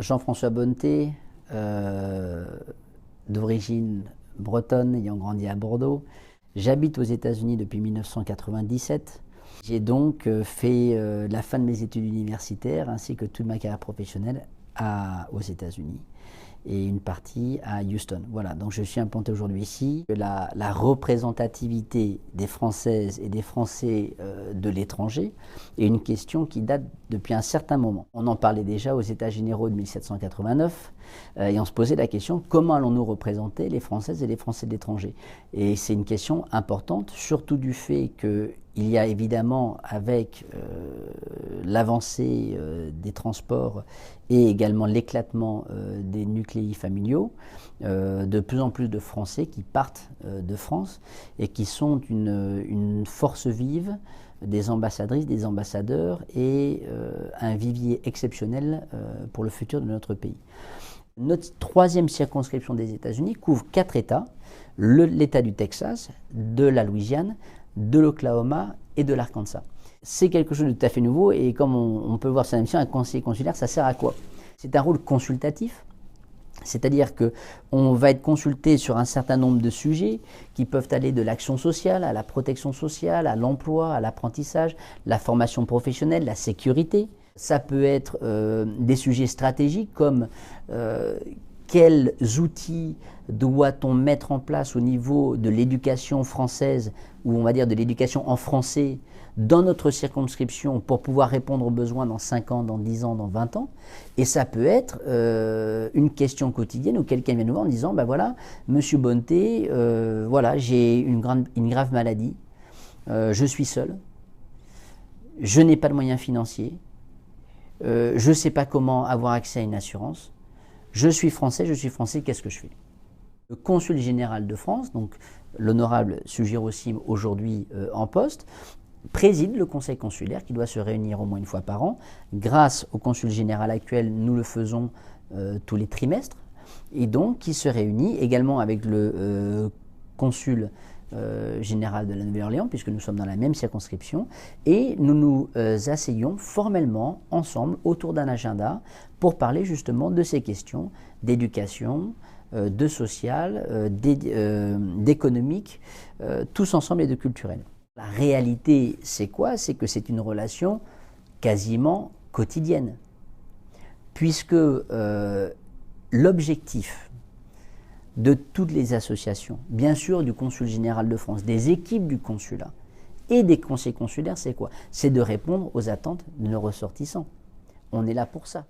Jean-François Bonneté, d'origine bretonne, ayant grandi à Bordeaux. J'habite aux États-Unis depuis 1997. J'ai donc fait la fin de mes études universitaires ainsi que toute ma carrière professionnelle aux États-Unis et une partie à Houston. Voilà, donc je suis implanté aujourd'hui ici. La représentativité des Françaises et des Français de l'étranger est une question qui date depuis un certain moment. On en parlait déjà aux États généraux de 1789 et on se posait la question comment allons-nous représenter les Françaises et les Français de l'étranger. Et c'est une question importante, surtout du fait qu'il y a évidemment avec l'avancée des transports et également l'éclatement des nucléi familiaux, de plus en plus de Français qui partent de France et qui sont une force vive des ambassadrices, des ambassadeurs et un vivier exceptionnel pour le futur de notre pays. Notre troisième circonscription des États-Unis couvre 4 États, l'État du Texas, de la Louisiane, de l'Oklahoma et de l'Arkansas. C'est quelque chose de tout à fait nouveau et comme on peut voir sur la mission, un conseiller consulaire, ça sert à quoi? C'est un rôle consultatif, c'est-à-dire qu'on va être consulté sur un certain nombre de sujets qui peuvent aller de l'action sociale à la protection sociale, à l'emploi, à l'apprentissage, la formation professionnelle, la sécurité. Ça peut être des sujets stratégiques comme quels outils doit-on mettre en place au niveau de l'éducation française ou on va dire de l'éducation en français dans notre circonscription pour pouvoir répondre aux besoins dans 5 ans, dans 10 ans, dans 20 ans. Et ça peut être une question quotidienne où quelqu'un vient nous voir en disant ben voilà, monsieur Bonneté, voilà, j'ai une grave maladie, je suis seul, je n'ai pas de moyens financiers, je ne sais pas comment avoir accès à une assurance, je suis français, qu'est-ce que je fais? Le consul général de France, donc l'honorable Sugiro Sim, aujourd'hui en poste, préside le conseil consulaire qui doit se réunir au moins une fois par an. Grâce au consul général actuel, nous le faisons tous les trimestres, et donc qui se réunit également avec le consul général de la Nouvelle-Orléans, puisque nous sommes dans la même circonscription, et nous nous asseyons formellement ensemble autour d'un agenda pour parler justement de ces questions d'éducation, de social, d'économique, tous ensemble et de culturel. La réalité, c'est quoi? C'est que c'est une relation quasiment quotidienne, puisque l'objectif de toutes les associations, bien sûr du Consul général de France, des équipes du consulat et des conseillers consulaires, c'est quoi? C'est de répondre aux attentes de nos ressortissants. On est là pour ça.